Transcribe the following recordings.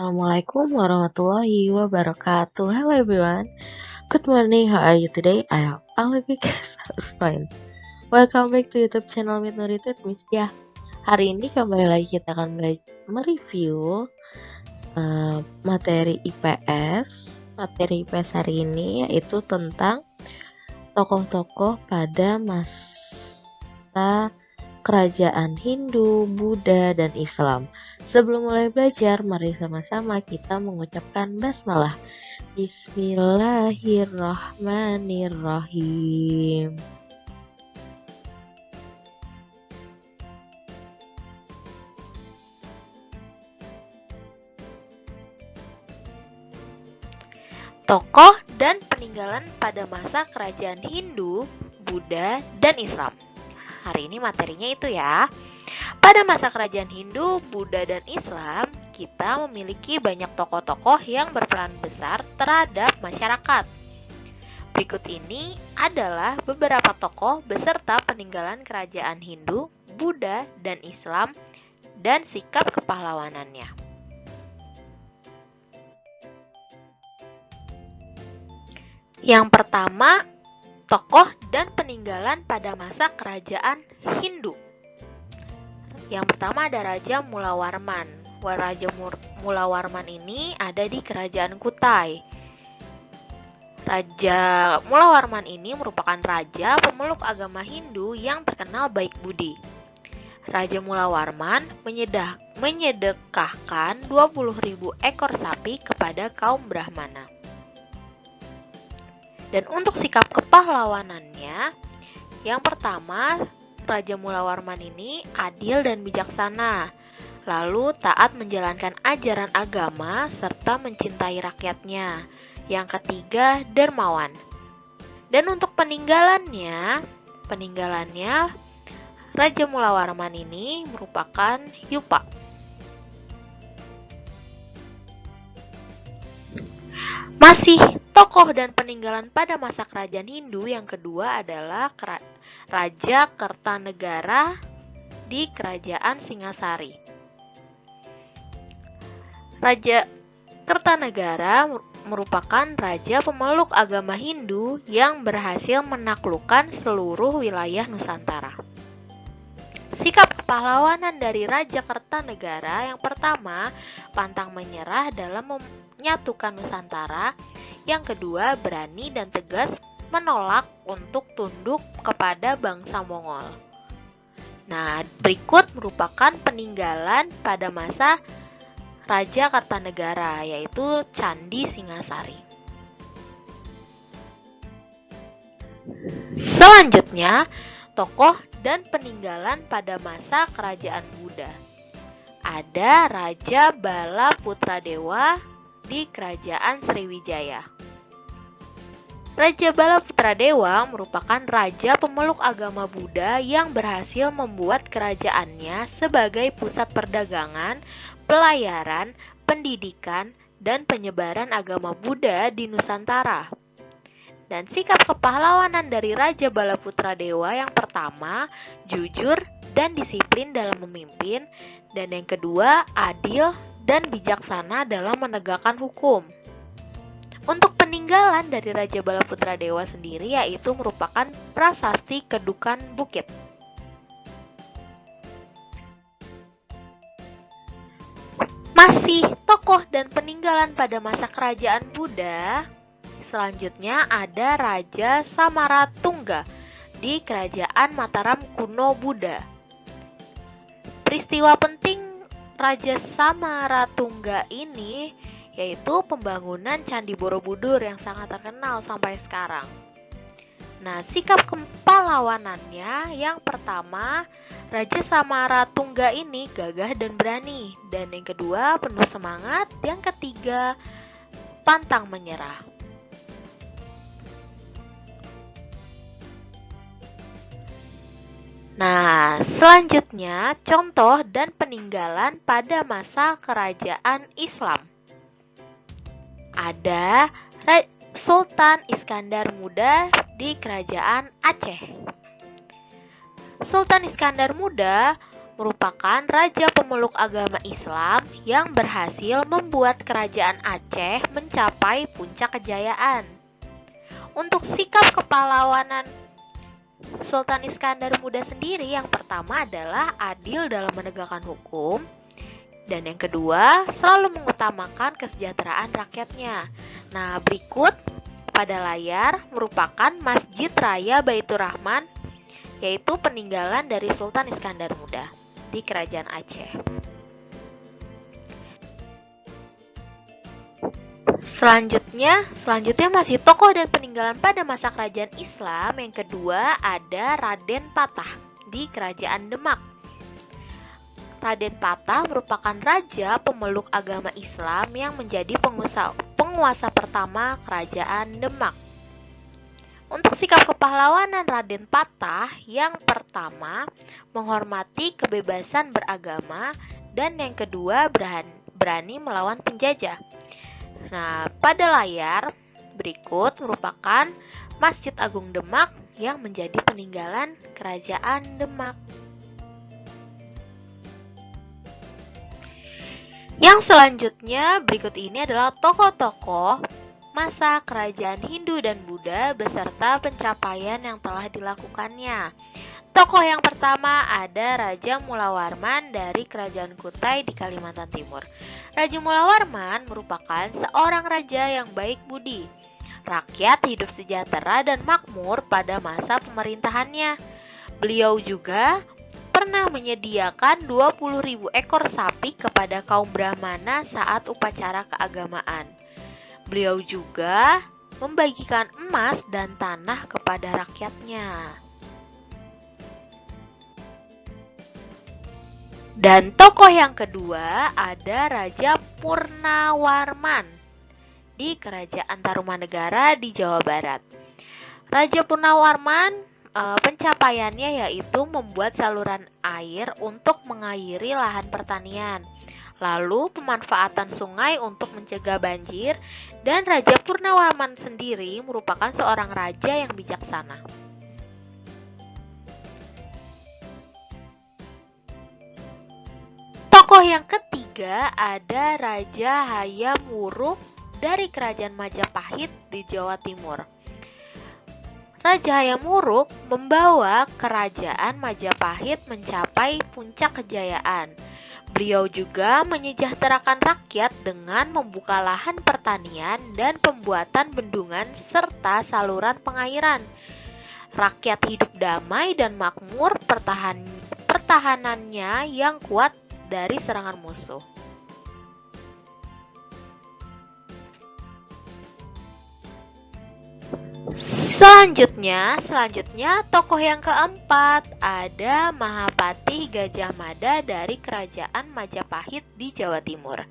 Assalamualaikum warahmatullahi wabarakatuh. Hello everyone. Good morning. How are you today? I hope all of you guys are fine. Welcome back to YouTube channel Midnight with Miss Ya. Hari ini kembali lagi kita akan mereview materi IPS. Materi IPS hari ini yaitu tentang tokoh-tokoh pada masa kerajaan Hindu, Buddha, dan Islam. Sebelum mulai belajar, mari sama-sama kita mengucapkan basmalah. Bismillahirrahmanirrahim. Tokoh dan peninggalan pada masa kerajaan Hindu, Buddha, dan Islam. Hari ini materinya itu ya. Pada masa kerajaan Hindu, Buddha, dan Islam, kita memiliki banyak tokoh-tokoh yang berperan besar terhadap masyarakat. Berikut ini adalah beberapa tokoh beserta peninggalan kerajaan Hindu, Buddha, dan Islam, dan sikap kepahlawanannya. Yang pertama, tokoh dan peninggalan pada masa kerajaan Hindu. Yang pertama ada Raja Mulawarman. Raja Mulawarman ini ada di kerajaan Kutai. Raja Mulawarman ini merupakan raja pemeluk agama Hindu yang terkenal baik budi. Raja Mulawarman menyedekahkan 20.000 ekor sapi kepada kaum Brahmana. Dan untuk sikap kepahlawanannya, yang pertama, Raja Mulawarman ini adil dan bijaksana, lalu taat menjalankan ajaran agama serta mencintai rakyatnya. Yang ketiga, dermawan. Dan untuk peninggalannya, Raja Mulawarman ini merupakan Yupa. Masih tokoh dan peninggalan pada masa kerajaan Hindu yang kedua adalah Raja Kertanegara di kerajaan Singasari. Raja Kertanegara merupakan raja pemeluk agama Hindu yang berhasil menaklukkan seluruh wilayah Nusantara. Sikap kepahlawanan dari Raja Kertanegara yang pertama, pantang menyerah dalam menyatukan Nusantara. Yang kedua, berani dan tegas menolak untuk tunduk kepada bangsa Mongol. Nah, berikut merupakan peninggalan pada masa Raja Kertanegara, yaitu Candi Singasari. Selanjutnya, tokoh dan peninggalan pada masa kerajaan Buddha. Ada Raja Bala Putradewa di kerajaan Sriwijaya. Raja Bala Putradewa merupakan raja pemeluk agama Buddha yang berhasil membuat kerajaannya sebagai pusat perdagangan, pelayaran, pendidikan, dan penyebaran agama Buddha di Nusantara. Dan sikap kepahlawanan dari Raja Bala Putradewa yang pertama, jujur dan disiplin dalam memimpin, dan yang kedua, adil dan bijaksana dalam menegakkan hukum. Untuk peninggalan dari Raja Bala Putradewa sendiri yaitu merupakan prasasti Kedukan Bukit. Masih tokoh dan peninggalan pada masa kerajaan Buddha. Selanjutnya ada Raja Samaratungga di kerajaan Mataram kuno Buddha. Peristiwa penting Raja Samaratungga ini yaitu pembangunan Candi Borobudur yang sangat terkenal sampai sekarang. Nah, sikap kepahlawanannya yang pertama, Raja Samaratungga ini gagah dan berani, dan yang kedua penuh semangat, yang ketiga pantang menyerah. Nah, selanjutnya contoh dan peninggalan pada masa kerajaan Islam. Ada Sultan Iskandar Muda di kerajaan Aceh. Sultan Iskandar Muda merupakan raja pemeluk agama Islam yang berhasil membuat kerajaan Aceh mencapai puncak kejayaan. Untuk sikap kepahlawanan Sultan Iskandar Muda sendiri, yang pertama adalah adil dalam menegakkan hukum, dan yang kedua selalu mengutamakan kesejahteraan rakyatnya. Nah, berikut pada layar merupakan Masjid Raya Baitur Rahman, yaitu peninggalan dari Sultan Iskandar Muda di Kerajaan Aceh. Selanjutnya masih tokoh dan peninggalan pada masa kerajaan Islam. Yang kedua ada Raden Patah di Kerajaan Demak. Raden Patah merupakan raja pemeluk agama Islam yang menjadi penguasa pertama Kerajaan Demak. Untuk sikap kepahlawanan Raden Patah, yang pertama menghormati kebebasan beragama, dan yang kedua berani melawan penjajah. Nah, pada layar berikut merupakan Masjid Agung Demak yang menjadi peninggalan Kerajaan Demak. Yang selanjutnya berikut ini adalah tokoh-tokoh masa kerajaan Hindu dan Buddha beserta pencapaian yang telah dilakukannya. Tokoh yang pertama ada Raja Mula Warman dari Kerajaan Kutai di Kalimantan Timur. Raja Mula Warman merupakan seorang raja yang baik budi. Rakyat hidup sejahtera dan makmur pada masa pemerintahannya. Beliau juga pernah menyediakan 20.000 ekor sapi kepada kaum Brahmana saat upacara keagamaan. Beliau juga membagikan emas dan tanah kepada rakyatnya. Dan tokoh yang kedua ada Raja Purnawarman di Kerajaan Tarumanegara di Jawa Barat. Raja Purnawarman pencapaiannya yaitu membuat saluran air untuk mengairi lahan pertanian, lalu pemanfaatan sungai untuk mencegah banjir, dan Raja Purnawarman sendiri merupakan seorang raja yang bijaksana. Tokoh yang ketiga ada Raja Hayam Wuruk dari Kerajaan Majapahit di Jawa Timur. Raja Hayam Wuruk membawa Kerajaan Majapahit mencapai puncak kejayaan. Beliau juga menyejahterakan rakyat dengan membuka lahan pertanian dan pembuatan bendungan serta saluran pengairan. Rakyat hidup damai dan makmur, pertahanannya yang kuat dari serangan musuh. Selanjutnya tokoh yang keempat ada Mahapati Gajah Mada dari Kerajaan Majapahit di Jawa Timur.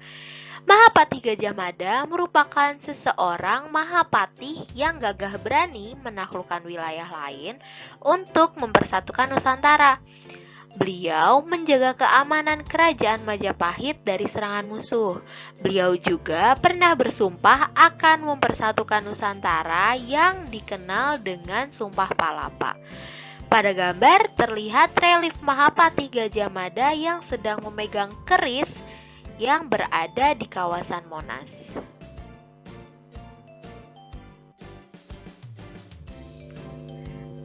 Mahapati Gajah Mada merupakan seseorang Mahapati yang gagah berani menaklukkan wilayah lain untuk mempersatukan Nusantara. Beliau menjaga keamanan Kerajaan Majapahit dari serangan musuh. Beliau juga pernah bersumpah akan mempersatukan Nusantara yang dikenal dengan Sumpah Palapa. Pada gambar terlihat relief Mahapati Gajah Mada yang sedang memegang keris yang berada di kawasan Monas.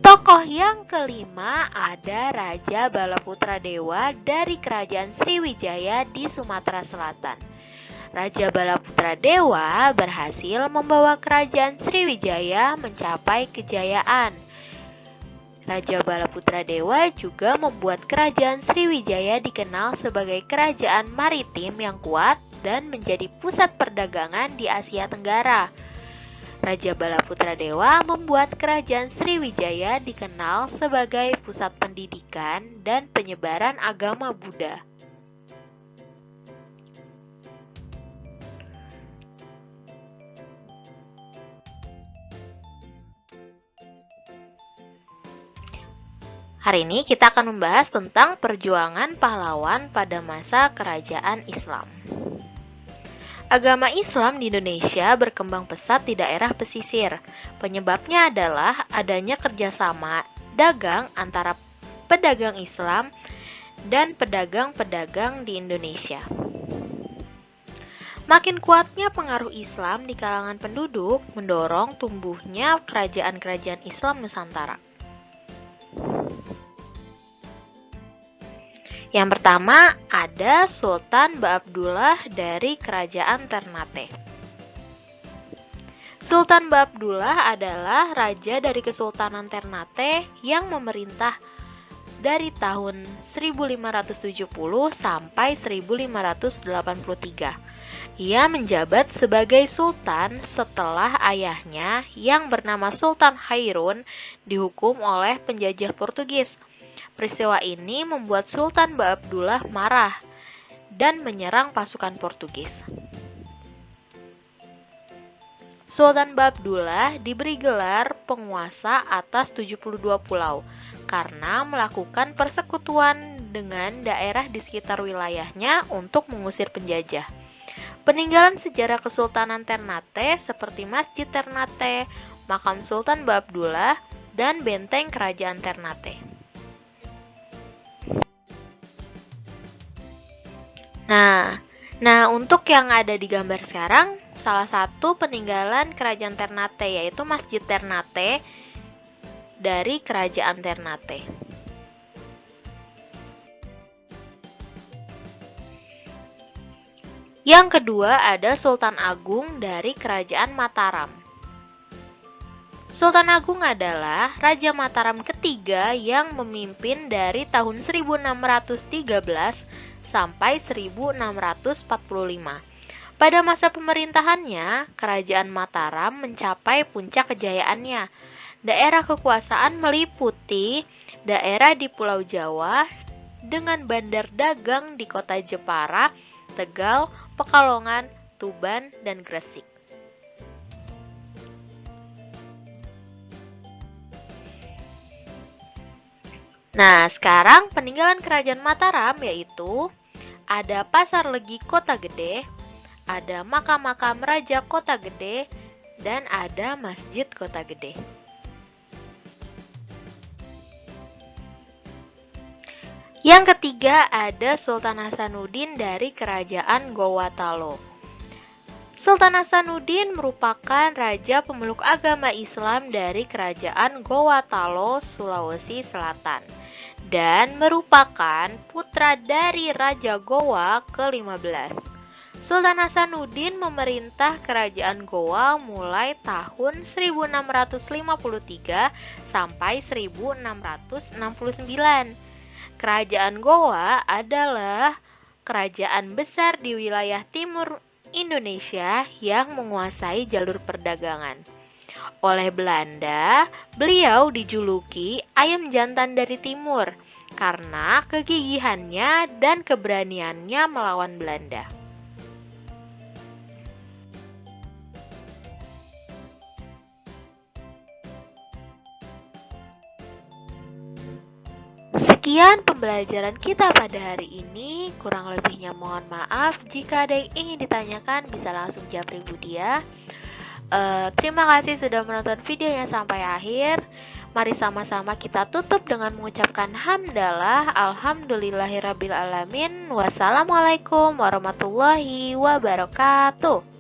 Tokoh yang kelima ada Raja Balaputra Dewa dari Kerajaan Sriwijaya di Sumatera Selatan. Raja Balaputra Dewa berhasil membawa Kerajaan Sriwijaya mencapai kejayaan. Raja Balaputra Dewa juga membuat Kerajaan Sriwijaya dikenal sebagai kerajaan maritim yang kuat dan menjadi pusat perdagangan di Asia Tenggara. Raja Balaputra Dewa membuat Kerajaan Sriwijaya dikenal sebagai pusat pendidikan dan penyebaran agama Buddha. Hari ini kita akan membahas tentang perjuangan pahlawan pada masa kerajaan Islam. Agama Islam di Indonesia berkembang pesat di daerah pesisir. Penyebabnya adalah adanya kerjasama dagang antara pedagang Islam dan pedagang-pedagang di Indonesia. Makin kuatnya pengaruh Islam di kalangan penduduk mendorong tumbuhnya kerajaan-kerajaan Islam Nusantara. Yang pertama ada Sultan Ba'abdullah dari Kerajaan Ternate. Sultan Ba'abdullah adalah raja dari Kesultanan Ternate yang memerintah dari tahun 1570 sampai 1583. Ia menjabat sebagai sultan setelah ayahnya yang bernama Sultan Hairun dihukum oleh penjajah Portugis. Peristiwa ini membuat Sultan Ba'abdullah marah dan menyerang pasukan Portugis. Sultan Ba'abdullah diberi gelar penguasa atas 72 pulau karena melakukan persekutuan dengan daerah di sekitar wilayahnya untuk mengusir penjajah. Peninggalan sejarah Kesultanan Ternate seperti Masjid Ternate, Makam Sultan Ba'abdullah, dan Benteng Kerajaan Ternate. Nah, untuk yang ada di gambar sekarang, salah satu peninggalan Kerajaan Ternate yaitu Masjid Ternate dari Kerajaan Ternate. Yang kedua ada Sultan Agung dari Kerajaan Mataram. Sultan Agung adalah Raja Mataram ketiga yang memimpin dari tahun 1613 sampai 1645. Pada masa pemerintahannya, Kerajaan Mataram mencapai puncak kejayaannya. Daerah kekuasaan meliputi daerah di Pulau Jawa dengan bandar dagang di kota Jepara, Tegal, Pekalongan, Tuban, dan Gresik. Nah, sekarang peninggalan Kerajaan Mataram yaitu ada Pasar Legi Kota Gede, ada makam-makam Raja Kota Gede, dan ada Masjid Kota Gede. Yang ketiga ada Sultan Hasanuddin dari Kerajaan Gowatalo. Sultan Hasanuddin merupakan raja pemeluk agama Islam dari Kerajaan Gowatalo, Sulawesi Selatan, dan merupakan putra dari Raja Gowa ke-15. Sultan Hasanuddin memerintah Kerajaan Gowa mulai tahun 1653 sampai 1669. Kerajaan Gowa adalah kerajaan besar di wilayah timur Indonesia yang menguasai jalur perdagangan. Oleh Belanda, beliau dijuluki ayam jantan dari timur karena kegigihannya dan keberaniannya melawan Belanda. Sekian pembelajaran kita pada hari ini. Kurang lebihnya mohon maaf. Jika ada yang ingin ditanyakan bisa langsung japri Budia. Terima kasih sudah menonton videonya sampai akhir. Mari sama-sama kita tutup dengan mengucapkan hamdalah. Alhamdulillahirabbil alamin. Wassalamualaikum warahmatullahi wabarakatuh.